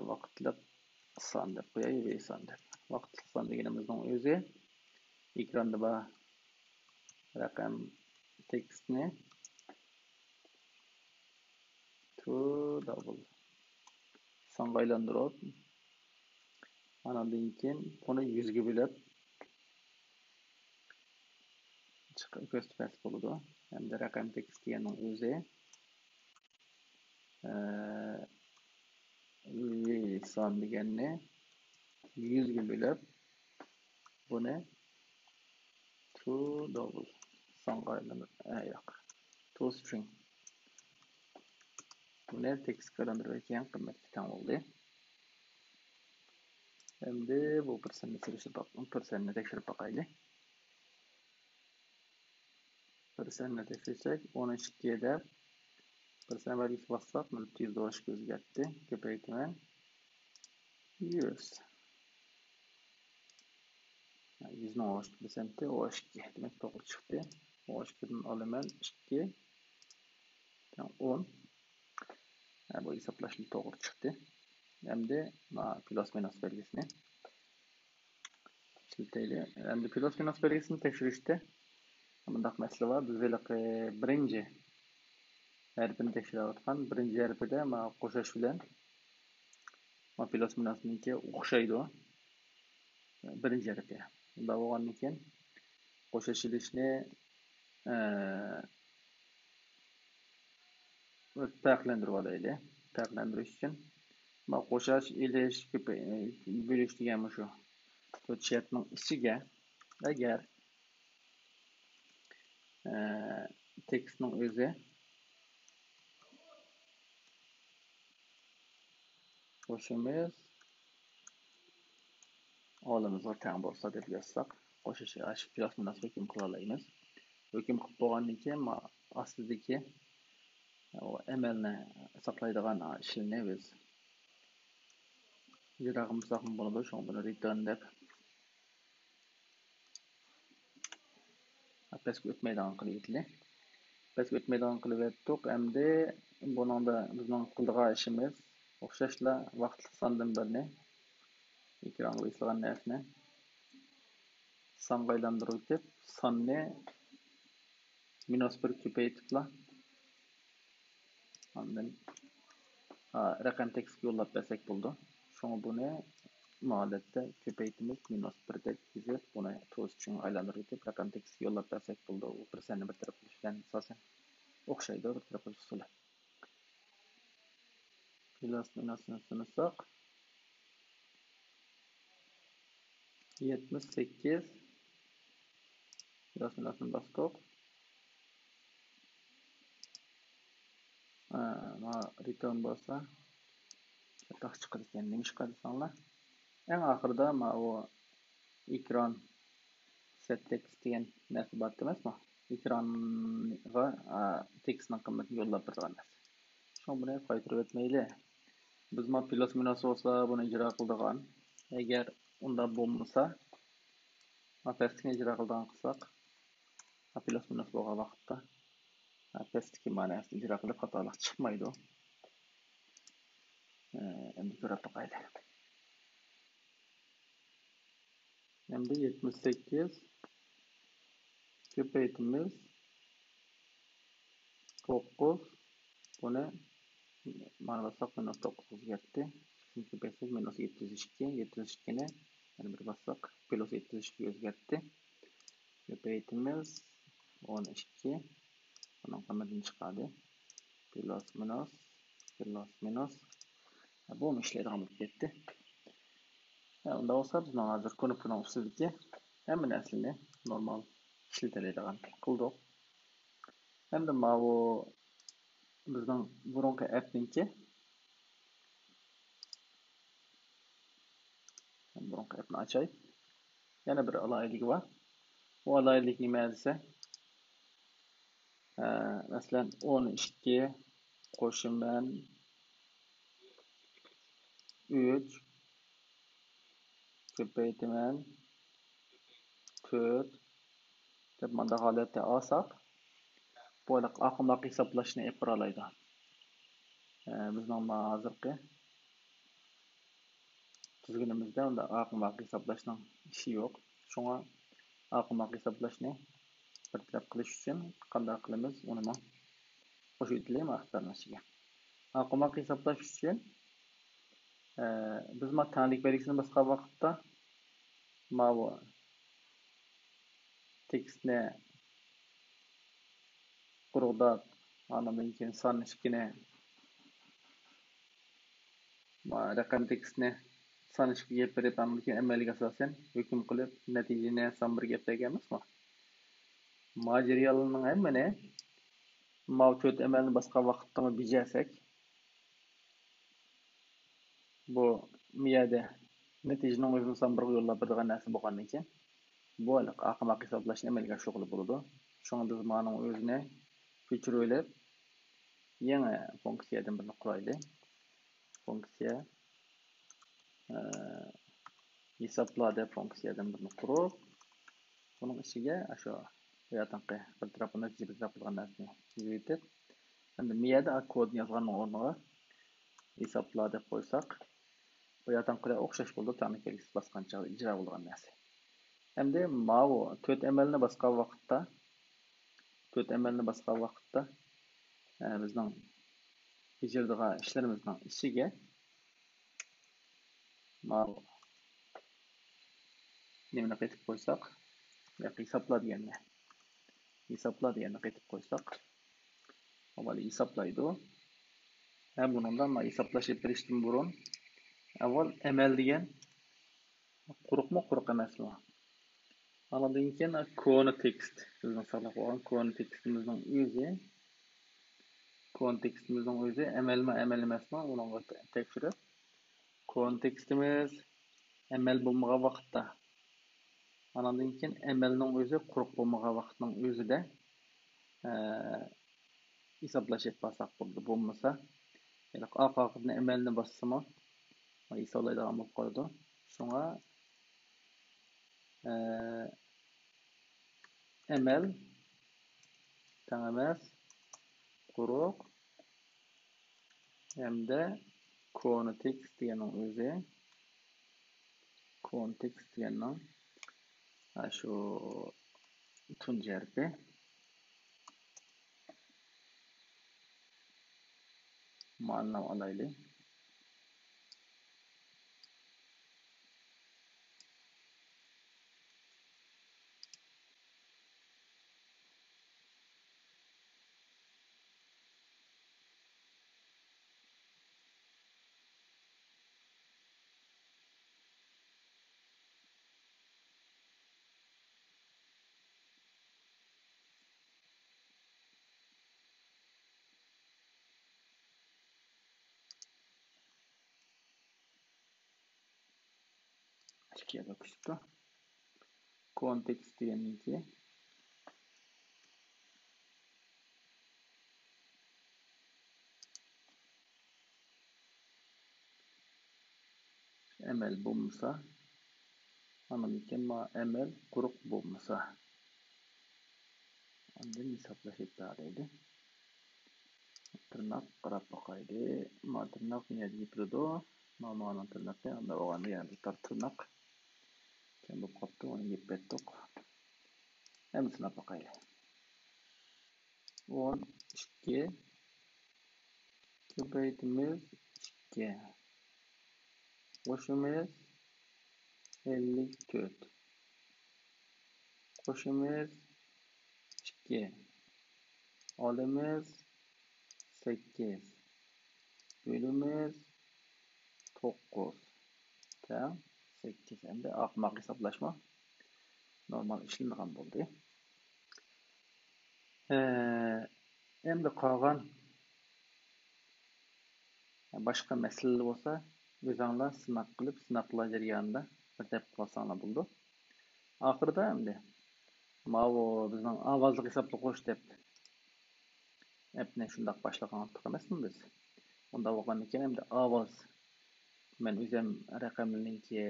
vaqtli son deb qo'yay, son deb. Vaqtli son deganimizning o'zi ekranda bor raqam tekstni to double songa aylantirib andan keyin buni 100 ga bo'lib chiqib ko'rsatmas bo'ladi. Endi raqam tekst deganning o'zi son deganni 100 ga bo'lib buni to double songa aylantirib to string buni tekstga aylantirgan qimmatga teng bo'ldi. Endi bu persenni tekshirib boqaylik. Persenni tekshirsak 12 deb persen belgisi bassak 100 o'zgartdi. Ko'paytiraman 100. 100 ning 12%i 12. Demak to'g'ri chiqdi. 12 dan olaman 2 10. Bu hisoblashni to'g'ri chiqdi. Endi plus minus belgisini ishlataylik. Endi plus minus belgisini tekshirishda bundaq masala bor. Biz birinchi harfini tekshirayotgan, birinchi harfida qo'shish bilan plus minusniki o'xshaydi. Birinchi harfi. Bunda bo'lgandan keyin qo'shishilishni farqlantirib olaylik. Farqlantirish uchun qo'shish, ilish, bo'lish degan shu chatning ichiga agar tekstning o'zi qo'shimiz olimizga teng bo'lsa deb yozsak, qo'shish plus minus hukm qila olamiz. Hukm qilib bo'lgandan keyin ostidagi amalni saqlaydigan ishni biz ijro qilsak bo'ladi. Shuni buni return deb pastga o'tmaydigan qilib aytdik. Pastga o'tmaydigan qilib aytdik. Endi buningda bizning qiladigan ishimiz o'xshashla vaqtli sondan birini ekranga eslagan narsani songa aylantirib o'tib, sonni -1 ko'paytiribla. Ondan raqam tekstga yo'llab bersak bo'ldi. Shuni buni odatda ko'paytirib -1 deb yozib, buni to'st uchun aylantirib o'tib, raqam tekstga yo'llab bersak bo'ldi. U persenni bir taraf qilishdan asosan o'xshaydi, bir taraf qilish usuli. Plus minusni sinasak 78 plus minusni bastok return bo'lsa katta chiqadi ekan. Nima chiqadi desanglar? Eng oxirida mana bu ekran set text degan narsa bor emasmi? Ekranga tekstning qimmatini yo'llab turgan narsa. Shu buni qaytarib o'tmayli. Biz ma plus minus bo'lsa buni ijro qiladigan. Agar unda bo'lmasa, pastga ijro qiladigan qilsak, plus minus bo'lgan vaqtda pastki ma'nosini ijro qilib xatolik chiqmaydi. Endi ko'rib boqaylik. Endi 78 ko'paytiramiz 9 buni mana basak minus 9 o'zgartdi. Ko'paytirsak minus 702 ni yana bir basak plus 702 o'zgartdi. Ko'paytiramiz 12 bunun qimmatini chiqadi. Plus minus bu ishlaydigan bo'lib ketdi. Unda olsa biz hozir ko'rib ustidagi hamma narsani normal ishlatadigan qildik. Endi mana bu bizning burungi app'niki burungi app'ni açay. Yana bir alaylığı var. Bu alaylık nima desa? Masalan 12 qo'shimdan 3 ko'paytirman 4 deb mana holatda olsak, bu oqimli hisoblashni yapib olaydi. Bizning hozirgi tizginimizda unda oqimli hisoblashning ishi yo'q. Shunga oqimli hisoblashni bir taraf qilish uchun qanday qilamiz? Uni qo'shib o'tlaymi axtarmashiga. Oqimli hisoblash uchun biz tanlik belgisini boshqa vaqtda bu tekstni quruqdab andan keyin sanishkini raqam tekstni sanishkiga berib andan keyin amalga asosan hukm qilib natijani son birga emasmi? Materialning hammani mavjud amalni boshqa vaqtda bajarsak bu miyada natijaning o'zini son birga yo'llab beradigan narsa bo'lgandan keyin bu oqimli hisoblashni amalga oshirib bo'ladi. Shunga biz ma'noning o'zini ko'chirib olib yangi funksiyadan birini quraylik. Funksiya hisobla funksiyadan birini qurib, buning ichiga shu yoqanqi bir tarafdan natija bir tarafdan narsani yuzitib, endi miyada kodni yozganning o'rniga hisobla deb qo'ysak, bu yoqanqida o'xshash bo'ldi, tanlik belgisi bosgancha ijro bo'lgan narsa. Endi bu 4 amalni boshqa vaqtda bizning ijrodagan ishlarimizning ichiga nimani qaytib qo'ysak, hisobla deganni qaytib qo'ysak, avval hisoblaydi. Bundan hisoblashib berishdan burun avval amal degan quruq emasmi? Andan keyin kontekst bizning saqlab qo'ygan kontekstimizning o'zi amal emasmi? Uni tekshirib kontekstimiz amal bo'lmagan vaqtda andan keyin amalning o'zi quruq bo'lmagan vaqtning o'zida hisoblashib basak bo'lmasa, oxirgi amalni bossimi hisoblaydigan bo'lib qoladi. Shunga amal teng emas, quruq hamda kontekst deganning o'zi kontekst deganning shu tunji harfi ma'no olaylik. 2'ye küçüktü. Kontekst deganiki ML bo'lmasa, mana ML quruq bo'lmasa, endi hisoblashib deydi. Tırnak qarab boqaydi. Ma tırnak niyatiga turadi. Mana tırnaqqa anda o'g'anda yana bitta tırnaq. Kim bo'lib qopti, uni yeb ketdik. Endi sinab boqayli. 12 ko'paytimiz 2. Qo'shimiz 54. Qo'shimiz 2. Olimiz 8. Bölümümüz 9. Tamam. 8. Endi ahmoq hisoblashma. Normal ishlangan bo'ldi. Endi qolgan boshqa masalalar bo'lsa, o'zinglar sinab qilib, sinaqlar jarayonida bir deb qilsanglar bo'ldi. Oxirida endi mana bizning ovozli hisoblab qo'yish deb appni shundoq boshlagan emasmi biz? Unda bo'lgandan keyin endi ovoz men o'zim raqamlarniki,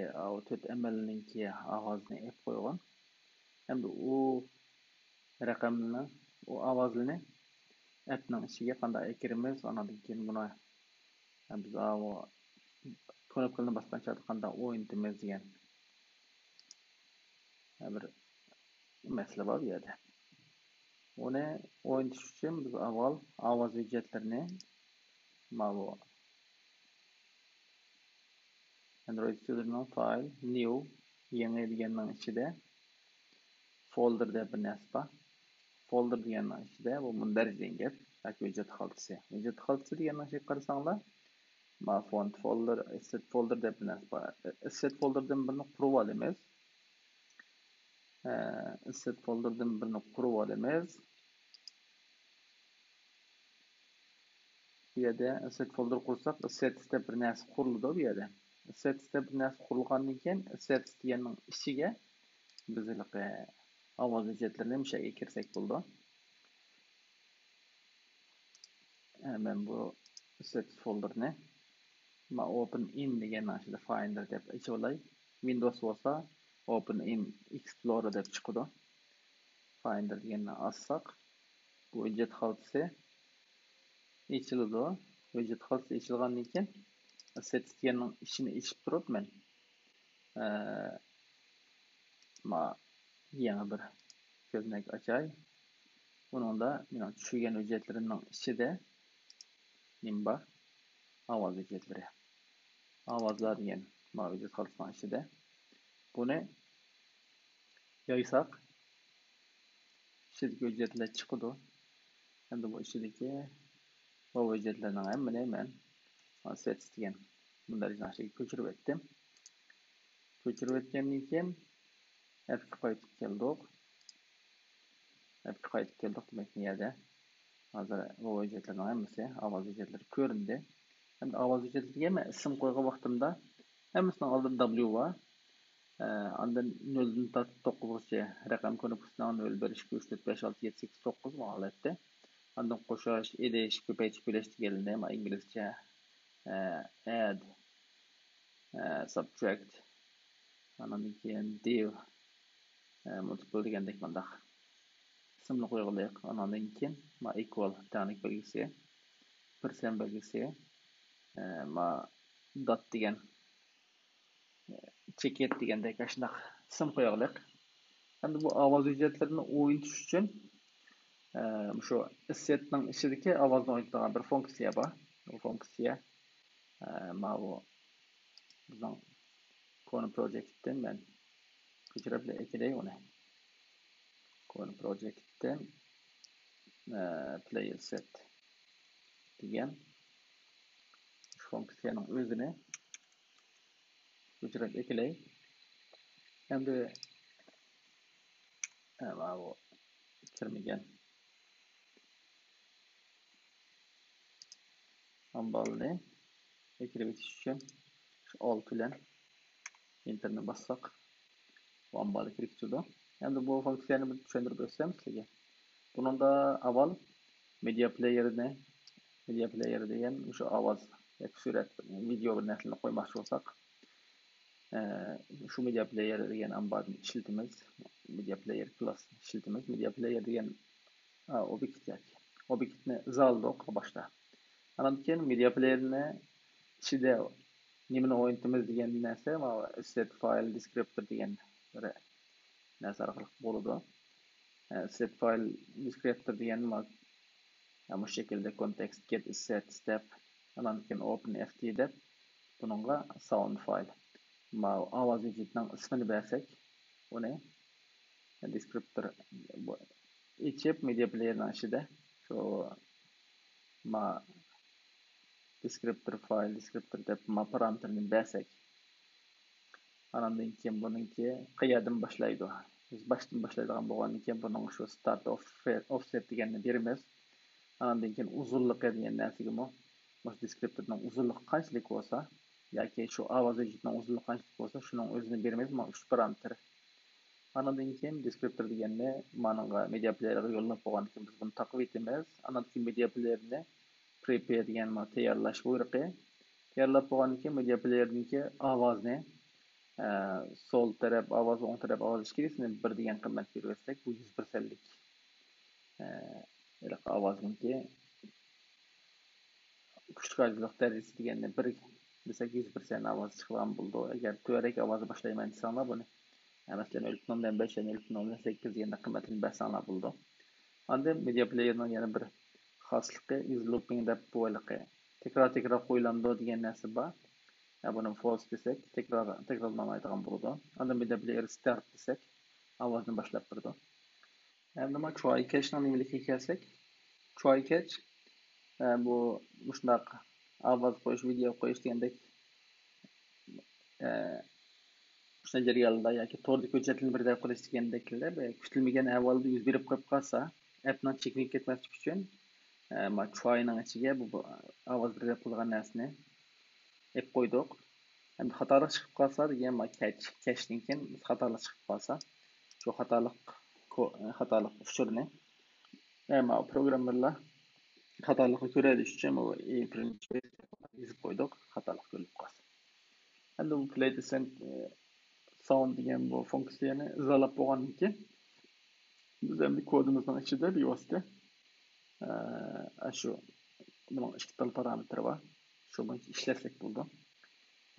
4 mlninki ovozni ep qo'ygan. Endi u raqamlarni, u ovozlarni appning ichiga qanday ekirimiz, anadan keyin buni biz knopkani bosgancha qanday o'yintimiz degan bir masala bor bu yerda. Uni o'yintish uchun biz avval ovoz hujjatlarini mana Android Studio file new yangi deganning ichida folder deb bir narsa bor. Folder deganning ichida bu mundarij degan yoki hujjat xaltasi. Hujjat xaltasi deganni ichiga qarasanglar, ma font folder, asset folder deb bir narsa bor. Asset folderdan birini qurib olamiz. Asset folderdan birini qurib olamiz. Bu yerda asset folder qursak, asset deb bir narsa qurildi bu yerda. Asset deb bir narsa qurilgandan keyin asset deganning ichiga biz ovoz hujjatlarini mishaga kirsak bo'ldi. Men bu asset folderni ma open in degan narsa finder deb ichib olay. Windows bo'lsa open in explorer deb chiqadi. Finder deganni assak, bu hujjat xaltasi ichiladi. Hujjat xaltasi ichilgandan keyin asset deganning ichini ichib turib men ma yana bir ko'znak ochay. Buningda men tushirgan hujjatlarimning ichida nimba ovoz hujjatlari. Ovozlar degan ma hujjat xaltasining ichida. Buni yoysak ichidagi hujjatlar chiqadi. Endi bu ichidagi bu hujjatlarning hammani men asset degan bunday narsaga ko'chirib o'tdim. Ko'chirib o'tgandan keyin appga qaytib keldik. Appga qaytib keldik demak bu yerda hozir bu hujjatlarning hammasi ovoz hujjatlari ko'rindi. Endi ovoz hujjatlariga men ism qo'ygan vaqtimda hammasining oldida W bor. Ondan 0 dan tortib 9gacha raqam ko'nikmasidan 0 1 2 3 4 5 6 7 8 9 bu holatda. Ondan qo'shish, edish, ko'paytirish, bo'lish deganlar men inglizcha add, subtract, andan keyin div, multiple degandek mandaq ismni qo'yganlik. Andan keyin ma equal taniq belgisi, percent belgisi, ma dot degan cheket degandek shunaq ism qo'yganlik. Endi bu ovoz hujjatlarini o'yintish uchun shu assetning ichidagi ovozni o'yintigan bir funksiya bor. Bu funksiya ma bu bizning Kone Project'ten men ko'chirib eklay uni. Kone Project'ten player set degan funksiyaning o'zini ko'chirib eklay. Endi mana bu kirmagan ambalni ekrib o'tish uchun shu alt bilan enterni bassaq, bu ambalı kirib chiqdi. Endi bu funksiyani bir tushuntirib o'tsam sizlarga. Buningda avval media player degan o'sha ovoz yoki surat, video bir narsalarni qo'ymoqchi bo'lsak, shu media player degan ambalni ishlatamiz. Media player class ishlatamiz. Media player degan obyektni zaldoq boshda. Andan keyin media playerni ichida nimani o'ynatamiz degan narsa va set file descriptor degan bir narsa orqali bo'ladi. Set file descriptor degan bu şekilde context get set step andan keyin open ft deb bununla sound file ma ovoz ejitning ismini bersak uni descriptor içip media player'dan ichida shu ma descriptor deb ma parameterni bersak andan keyin buningki qayerdan boshlaydi. Biz boshdan boshlaydigan bo'lgandan keyin buning shu start offset deganni beramiz. Andan keyin uzunluqqa degan narsaga bu descriptorning uzunluqi qanchalik bo'lsa yoki shu ovoz ejitning uzunluqi qanchalik bo'lsa shuning o'zini beramiz. Mana 3 parameter. Andan keyin descriptor deganni menga media playerga yo'llab qo'ygandan keyin biz buni taqib etamiz. Andan keyin media playerni prepare degan tayyorlash buyrug'i. Tayyorlab qo'ygandan keyin media playerniki ovozni sol taraf ovoz, o'ng taraf ovoz ichkarisini 1 degan qiymat bersak, bu 100%lik ovozniki kuchlilik darajasi deganni 1 desak 100% ovoz chiqqan bo'ldi. Agar to'rak ovoz boshlayman desanglar buni masalan 0.5 0.8 degan qiymatni bersanglar bo'ldi. Endi media playerning yana bir xosligi is looping deb bo'liqi. Tekrar qo'yiladi degan narsa bor. Buni false desak takrorlanmaydigan bo'ladi. Endi media player start desak ovozni boshlab turdi. Endi nima try catchning nimaligiga kelsak, try catch bu shunaq ovoz qo'yish, video qo'yish degandek o'sha jarayonda yoki to'rda ko'rsatgan bir deb qilish degandeklar kutilmagan ahvolda yuz berib qo'yib qolsa, appning chekinib ketmaslik uchun tryning ichiga bu ovoz bir deb qilgan narsani ep qo'ydik. Endi xatolik chiqib qolsa degan catchdan keyin xatolik chiqib qolsa, shu xatolik uchurni programmerlar xatolikni ko'radish uchun bu yozib qo'ydik, xatolik ko'rib qolsa. Endi bu play the sound degan bu funksiyani izolab bo'lgandan keyin biz endi kodimizning ichida bevosita shu buning ikki xil parametri bor. Shu bo'yicha ishlasak bo'ldi.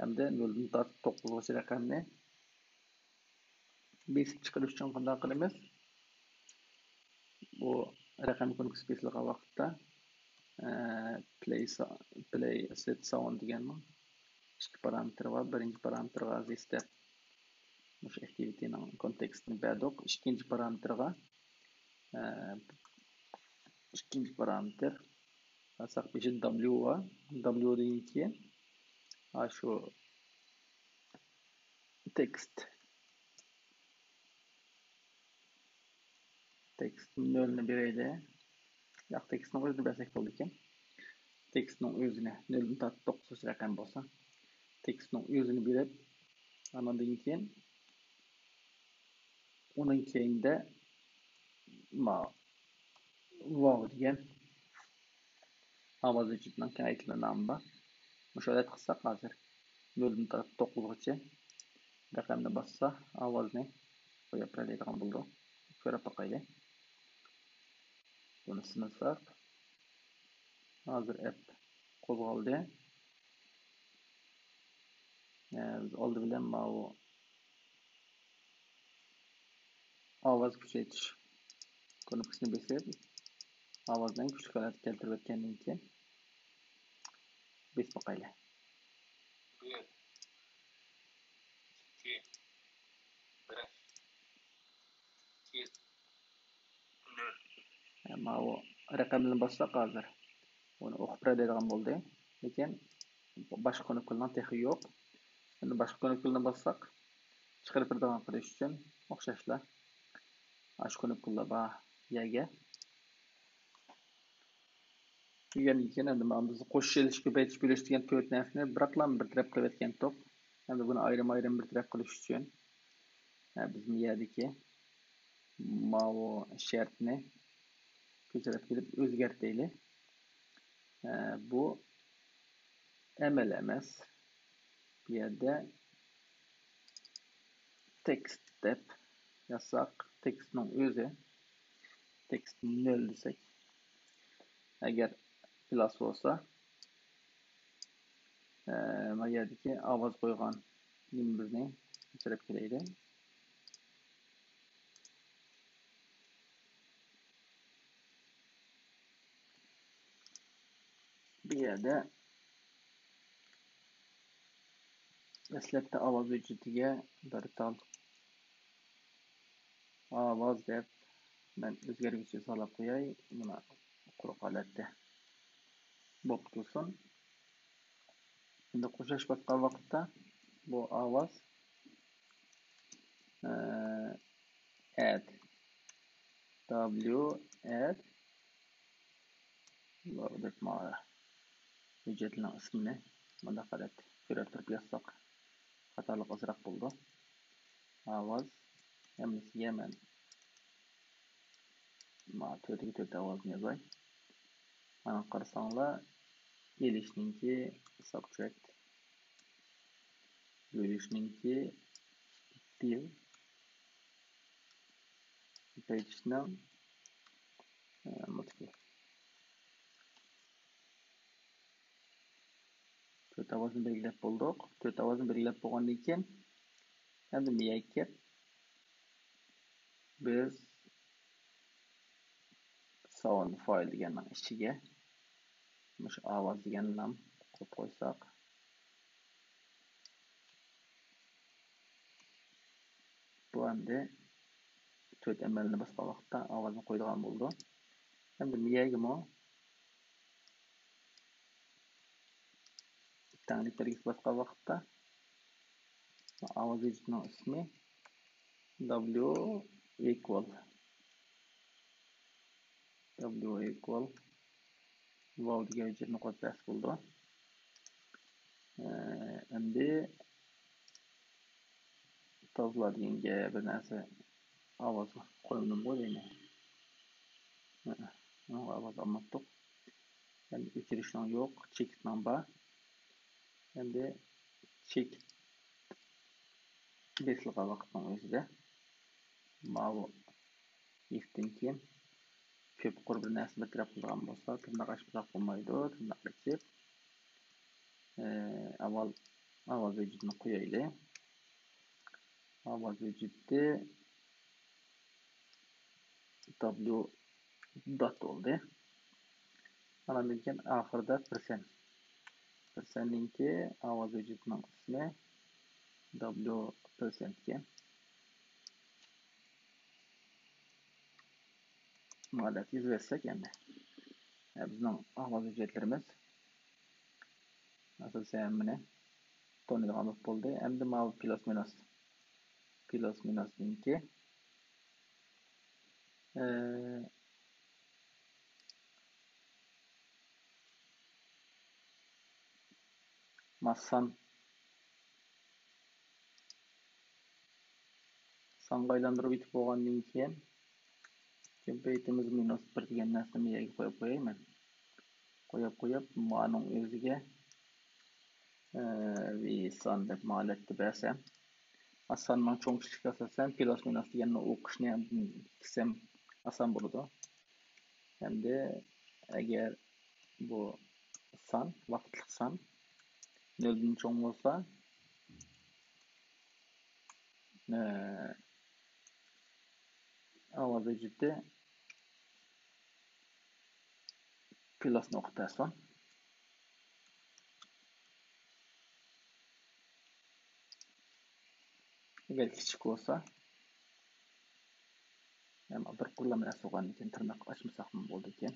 Endi 0.9 raqamni besib chiqarish uchun qanday qilamiz? Bu raqam ko'nikib besilgan vaqtda play set sound degan ikki parametr bor. Birinchi parametrga step o'sha activity'ning kontekstini berdik. Ikkinchi parametrga ikkinchi parametr aslida w va w degan keyin shu text 0 ni berayli. Yo'q, tekstning o'zini bersak bo'ldi ekan. Tekstning o'zini 0.9 raqam bo'lsa, tekstning o'zini berib, andan keyin uning keyinda wow degan ovoz ejitning kaytli nomi bor. Mushohada qilsak hozir 0.9 gacha raqamni bossa ovozni qo'yib beradigan bo'ldi. Ko'rib boqaylik. Buni sinirsak hozir app qo'zg'aldi. Biz oldi bilan bu ovoz kuchaytirish ko'nikmasini besib ovozdan kuchli holatga keltirib o'tgandan keyin besib boqaylik. Bu raqamni bossak hozir uni o'qib beradigan bo'ldi. Lekin boshqa ko'nikmalar texi yo'q. Endi boshqa ko'nikmalarni bossak chiqarib beradigan qilish uchun o'xshashlar. Shu ko'nikmalar bor yerga. Degandan keyin endi biz qo'shilish, ko'paytirish, bo'lish degan to'rt narsani bir taraf qilib o'tgan top. Endi buni ayrim-ayrim bir taraf qilish uchun biz miyadagi mavo shartni ko'chirib kelib o'zgartaylik. Bu amal emas. Bu yerda text deb yazsak, tekstning o'zi text 0 desak, agar plus bo'lsa, mana yerdagi ovoz qo'ygan nimamizni ko'chirib kelaylik. Bu yerda dastlabda ovoz vujutiga bir tal ovoz deb men o'zgaruvchi solib qo'yay. Buni quruq holatda bo'lib tursin. Endi qo'shish bosgan vaqtda bu ovoz add w add deb mana hujjatning ismini bunda qarab ko'rib turib yozsak xatolik ozroq bo'ldi. Ovoz hammasiga men mana to'rtta ovozni yozay. Mana qarasanglar kelishninki subtract, bo'lishninki fill, ko'paytirishning multiply. To'rt ovozni belgilab bo'ldik. To'rt ovozni belgilab bo'lgandan keyin endi miyaga biz sound file deganning ichiga shu ovoz degan nom qo'yib qo'ysak, bu endi to'rt amalni bosgan vaqtda ovozni qo'yadigan bo'ldi. Endi miyagimi tanlik belgisi bosgan vaqtda ovoz vujutining ismi w equal wow degan hujjatni qo'yib bo'ldi. Endi tozla deganga bir narsa ovoz qo'ydim bo'laymi? Ovoz olmadik. Endi o'chirishning yo'q, chekitning bor. Endi chek besilgan vaqtning o'zida mavo ifdan keyin ko'p qurib bir narsa bitirib qilgan bo'lsa, tirnoq ochmoq bo'lmaydi, tirnoq ochib avval ovoz vujudini qo'yaylik. Ovoz vujudi w dot bo'ldi. Mana lekin oxirida %ninki ovoz vujudining ismi w %ga muallaq yozsak endi bizning ovoz vujudlarimiz asosan mana tanilgan bo'ldi. Endi mana plus minusninki massan songa aylantirib yetib bo'lgandan keyin ko'paytimiz -1 degan narsani miyaga qo'yib qo'yayman. Qo'yib ma'ning o'ziga son deb ma'lumot bersam, sonning cho'nqishligiga asosan plus minus deganni o'qishni qilsam oson bo'ladi. Endi agar bu son vaqtli son 0 dan cho'ng bo'lsa, ovoz vujudi plus nuqta son. Agar kichik bo'lsa, ham bir qo'llamani asog'an ekan, tirnoq ochmasak ham bo'ldi ekan.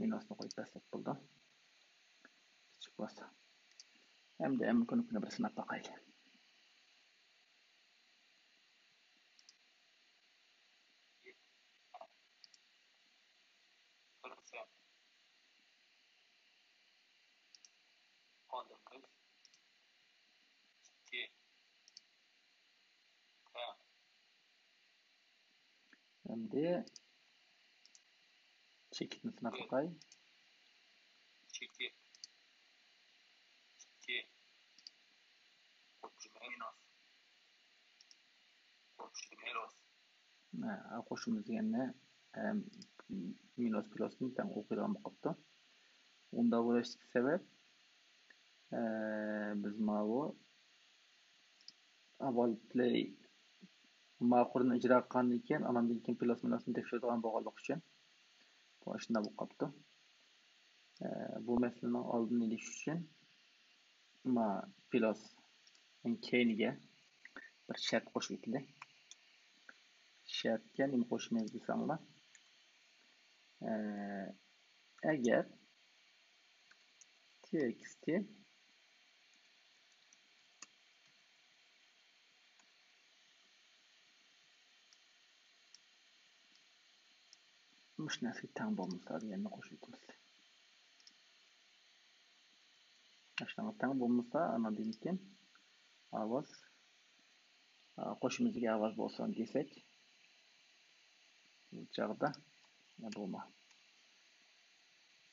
Minusni qo'yib tashlab bo'ldi. Kichik bo'lsa. Endi buni bir sinab boqaylik. Endi chekitni sinab boqay. Chekit. Qo'shimiz deganda minus plusni tang o'qiydigan bo'lib qolibdi. Unda bo'lishlik sabab biz mana avval play ma'qulni ijro qilgandan keyin andan keyin plus minusni tekshiradigan bo'lganlik uchun bu shunday bo'lib qolibdi. Bu masalani oldini olish uchun plus keyniga bir shart qo'shib etildi. Shartga nima qo'shmaymiz desanglar, agar txt shu narsaga teng bo'lmasa deganni qo'shib etamiz. Ashtaga teng bo'lmasa, andan keyin ovoz qo'shimizga ovoz bo'lsin desak, bu chog'da bo'lma.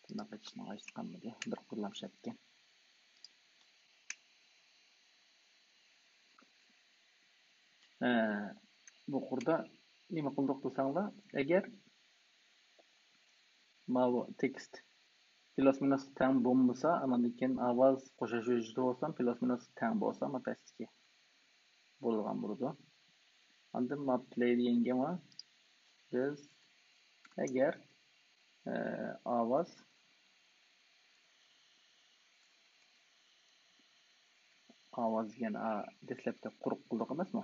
Bunaqa ishni aytganmidi, bir qo'llamshatga. Bu qurda nima qildik desanglar, agar mana text plus minus teng bo'lmasa, andan keyin ovoz qo'shish joyida bo'lsa, plus minus teng bo'lsa, pastki bo'lgan bo'ladi. Andan play deganga biz agar ovoz degan dastlabda quruq qildik emasmi?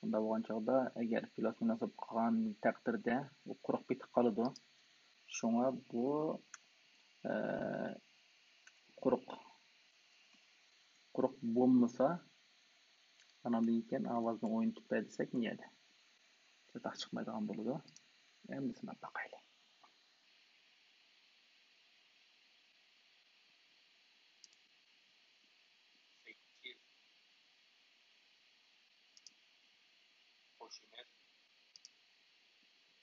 Unda bo'lgan chog'da agar plus minus qilgan taqdirda u quruq bitib qoladi. Shunga bu quruq bo'lmasa, andan keyin ovozni o'ynatib bersak niyadi. Chetaq chiqmaydigan bo'ladi. Endi sinab boqaylik. Qo'shimiz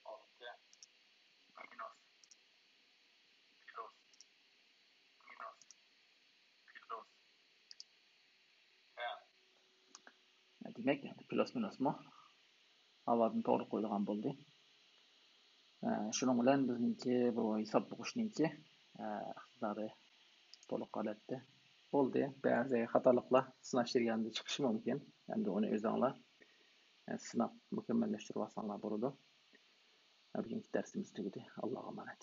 6 minus plus Demak, plus minusmi ovozni to'g'ri qo'ydigan bo'ldi. Shuning bilan bizningki bu hisob o'qishninki iqtidori to'liq holatda bo'ldi. Ba'zi xatoliklar sinashtirganda chiqishi mumkin. Endi uni o'zinglar sinab mukammallashtirib olsanglar bo'ladi. Bugungi darsimiz tugadi. Allohga emanet.